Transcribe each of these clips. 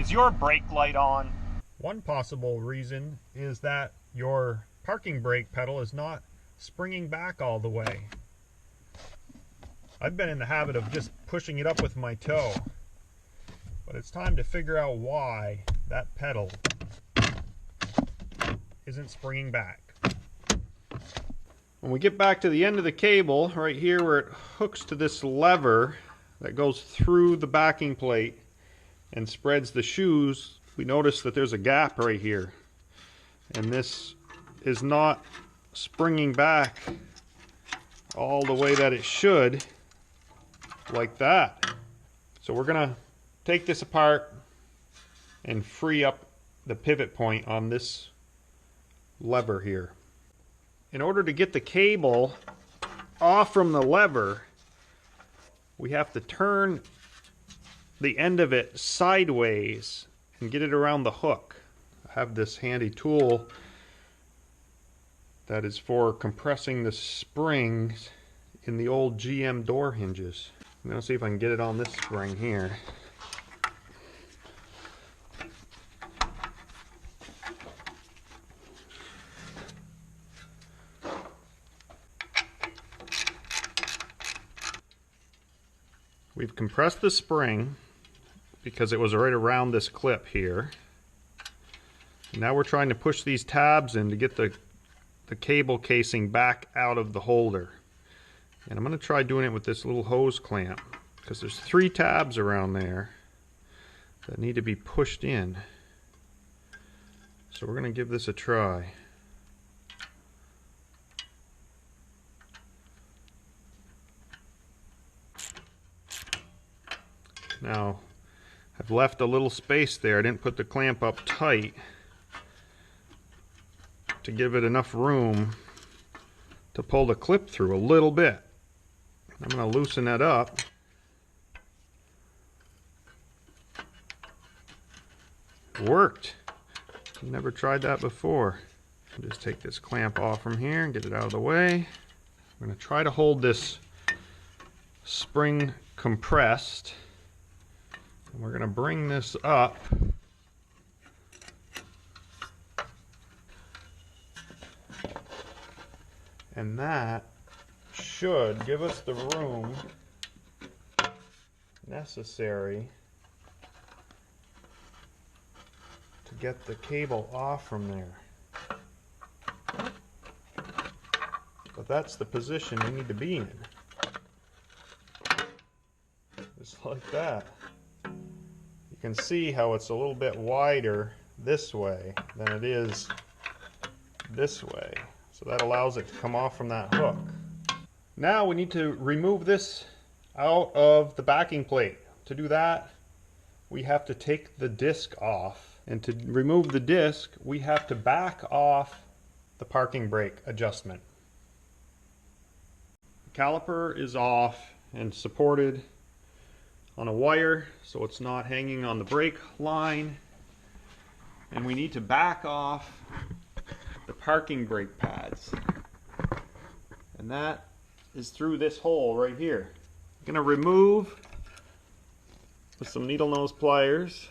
Is your brake light on? One possible reason is that your parking brake pedal is not springing back all the way. I've been in the habit of just pushing it up with my toe, but it's time to figure out why that pedal isn't springing back. When we get back to the end of the cable, right here where it hooks to this lever that goes through the backing plate and spreads the shoes, we notice that there's a gap right here. And this is not springing back all the way that it should, like that. So we're gonna take this apart and free up the pivot point on this lever here. In order to get the cable off from the lever, we have to turn the end of it sideways and get it around the hook. I have this handy tool that is for compressing the springs in the old GM door hinges. I'm gonna see if I can get it on this spring here. We've compressed the spring because it was right around this clip here. Now we're trying to push these tabs in to get the cable casing back out of the holder. And I'm going to try doing it with this little hose clamp because there's 3 tabs around there that need to be pushed in. So we're going to give this a try. Now, I've left a little space there. I didn't put the clamp up tight to give it enough room to pull the clip through a little bit. I'm going to loosen that up. It worked. Never tried that before. I'll just take this clamp off from here and get it out of the way. I'm going to try to hold this spring compressed. And we're going to bring this up and that should give us the room necessary to get the cable off from there. But that's the position we need to be in. Just like that. You can see how it's a little bit wider this way than it is this way. So that allows it to come off from that hook. Now we need to remove this out of the backing plate. To do that, we have to take the disc off. And to remove the disc, we have to back off the parking brake adjustment. The caliper is off and supported on a wire, so it's not hanging on the brake line. And we need to back off the parking brake pads. And that is through this hole right here. I'm going to remove with some needle nose pliers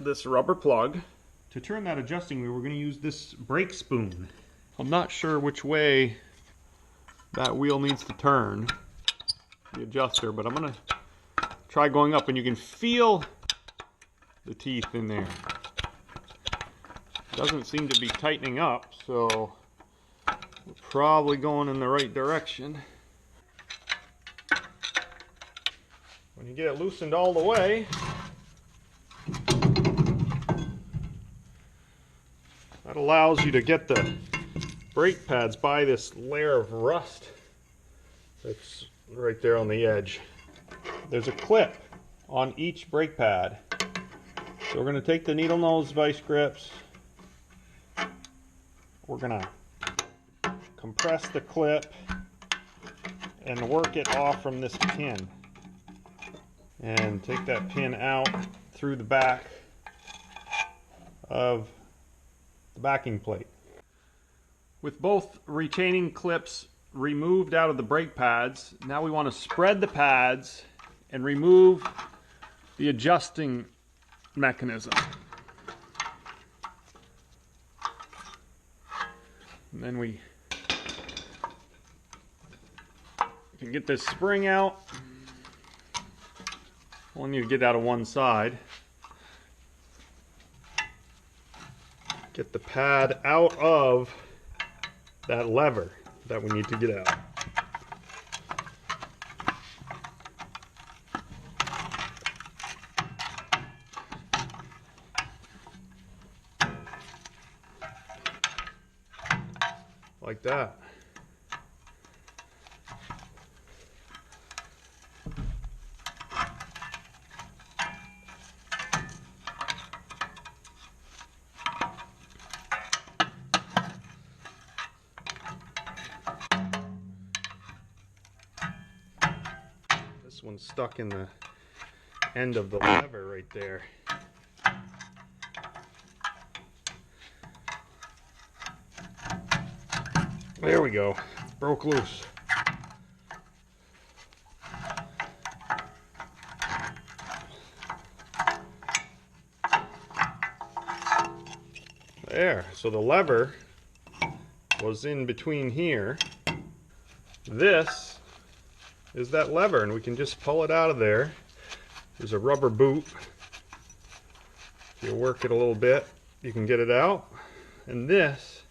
this rubber plug. To turn that adjusting wheel, we're going to use this brake spoon. I'm not sure which way that wheel needs to turn, the adjuster, but I'm going to try going up, and you can feel the teeth in there. Doesn't seem to be tightening up, so we're probably going in the right direction. When you get it loosened all the way, that allows you to get the brake pads by this layer of rust that's right there on the edge. There's a clip on each brake pad. So we're going to take the needle nose vice grips. We're going to compress the clip and work it off from this pin. And take that pin out through the back of the backing plate. With both retaining clips removed out of the brake pads. Now we want to spread the pads and remove the adjusting mechanism. And then we can get this spring out. Only need to get out of one side. Get the pad out of that lever that we need to get out. Like that. This one's stuck in the end of the lever right there. There we go. Broke loose. There. So the lever was in between here. This is that lever, and we can just pull it out of there. There's a rubber boot. If you work it a little bit, you can get it out. And this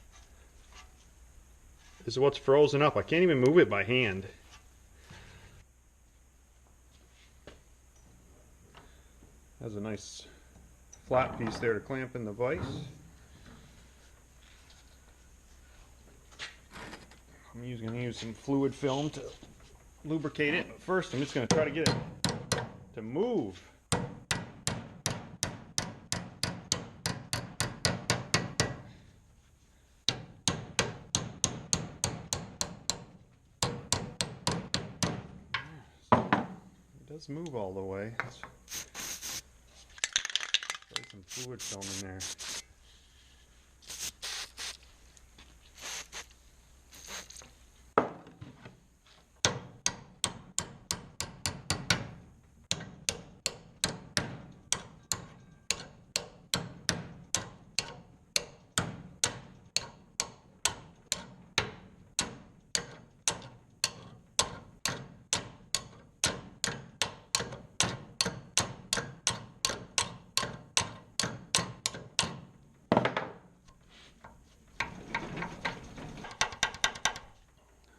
is what's frozen up. I can't even move it by hand. Has a nice flat piece there to clamp in the vise. I'm going to use some fluid film to lubricate it. But first, I'm just going to try to get it to move. It does move all the way. Let's throw some fluid film in there.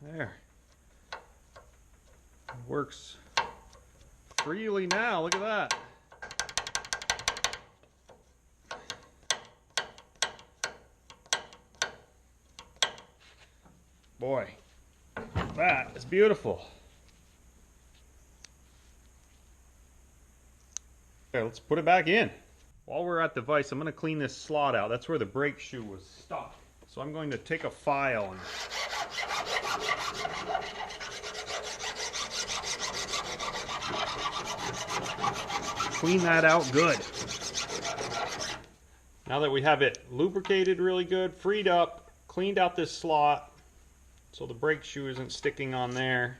There. It works freely now. Look at that. Boy, that is beautiful. Okay, let's put it back in. While we're at the vise, I'm going to clean this slot out. That's where the brake shoe was stuck. So I'm going to take a file and clean that out good. Now that we have it lubricated really good, freed up, cleaned out this slot so the brake shoe isn't sticking on there,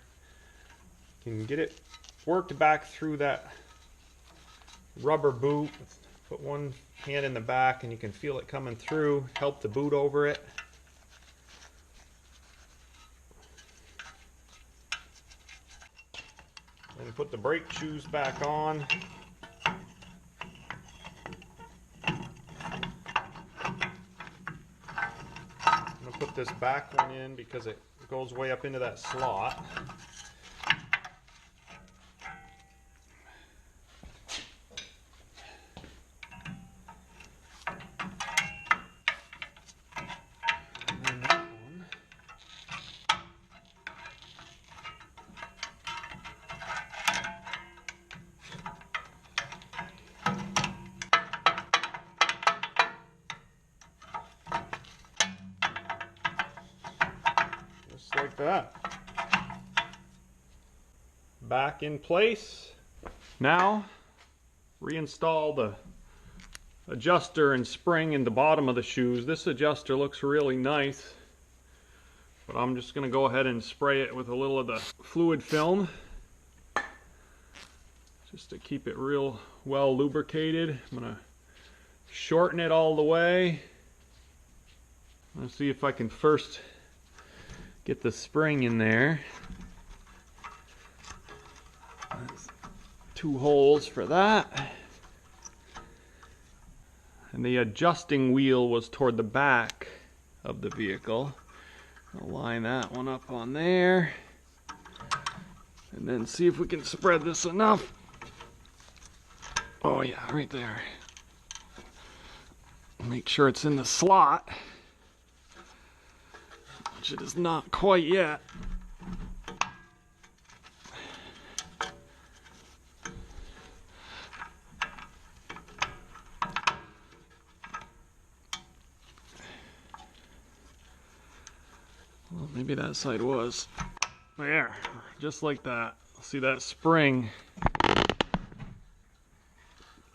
you can get it worked back through that rubber boot. Put one hand in the back and you can feel it coming through, help the boot over it. Then put the brake shoes back on. I'm going to put this back one in because it goes way up into that slot. Like that. Back in place. Now reinstall the adjuster and spring in the bottom of the shoes. This adjuster looks really nice. But I'm just going to go ahead and spray it with a little of the fluid film, just to keep it real well lubricated. I'm going to shorten it all the way. I'm going to see if I can first get the spring in there. There's 2 holes for that. And the adjusting wheel was toward the back of the vehicle. I'll line that one up on there. And then see if we can spread this enough. Oh yeah, right there. Make sure it's in the slot, which it is not quite yet. Well, maybe that side was. There, just like that. See that spring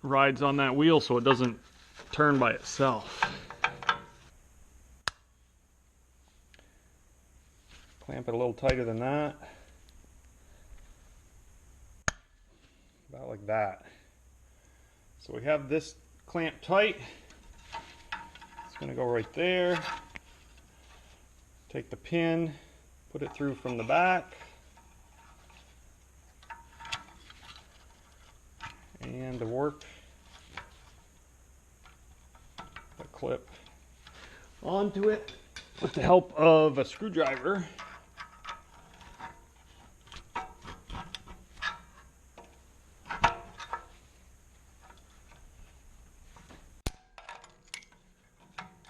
rides on that wheel so it doesn't turn by itself. Clamp it a little tighter than that. About like that. So we have this clamped tight. It's going to go right there. Take the pin, put it through from the back, and to work the clip onto it with the help of a screwdriver.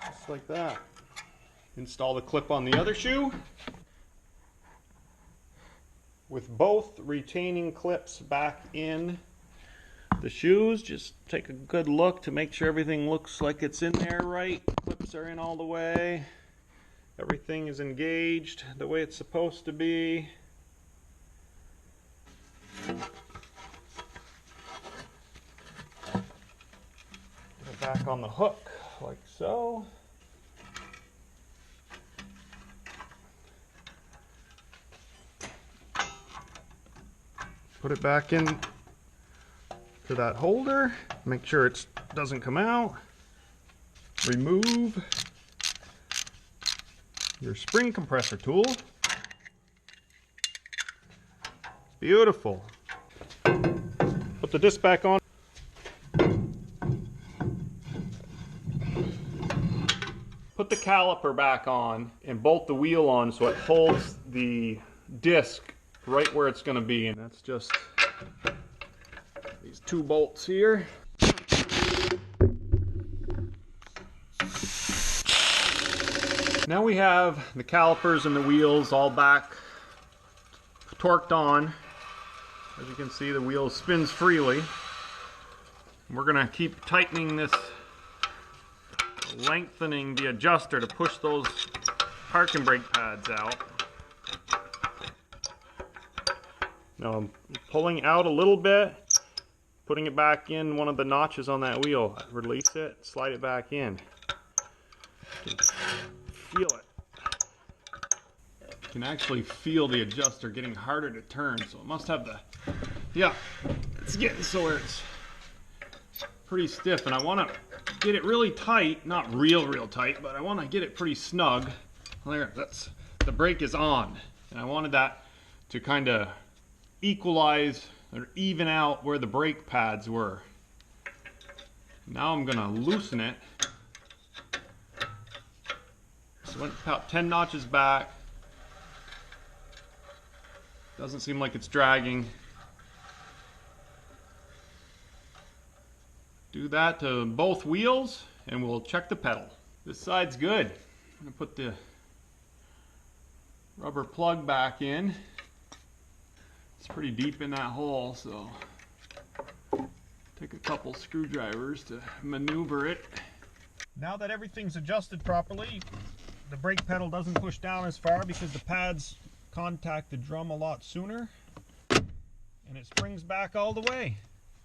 Just like that. Install the clip on the other shoe with both retaining clips back in the shoes. Just take a good look to make sure everything looks like it's in there right. Clips are in all the way. Everything is engaged the way it's supposed to be. Put it back on the hook like so. Put it back in to that holder. Make sure it doesn't come out. Remove your spring compressor tool. Beautiful. Put the disc back on. Put the caliper back on and bolt the wheel on so it holds the disc right where it's going to be, and that's just these 2 bolts here. Now we have the calipers and the wheels all back torqued on. As you can see, the wheel spins freely. We're going to keep tightening this, lengthening the adjuster to push those parking brake pads out. Now I'm pulling out a little bit, putting it back in one of the notches on that wheel. Release it, slide it back in. Feel it. You can actually feel the adjuster getting harder to turn, so it must have the, yeah, it's getting so where it's pretty stiff, and I want to get it really tight, not real tight, but I want to get it pretty snug. There, that's, the brake is on, and I wanted that to kind of equalize or even out where the brake pads were. Now I'm going to loosen it. So went about 10 notches back. Doesn't seem like it's dragging. Do that to both wheels and we'll check the pedal. This side's good. I'm going to put the rubber plug back in. It's pretty deep in that hole, so take a couple screwdrivers to maneuver it. Now that everything's adjusted properly, the brake pedal doesn't push down as far because the pads contact the drum a lot sooner, and it springs back all the way.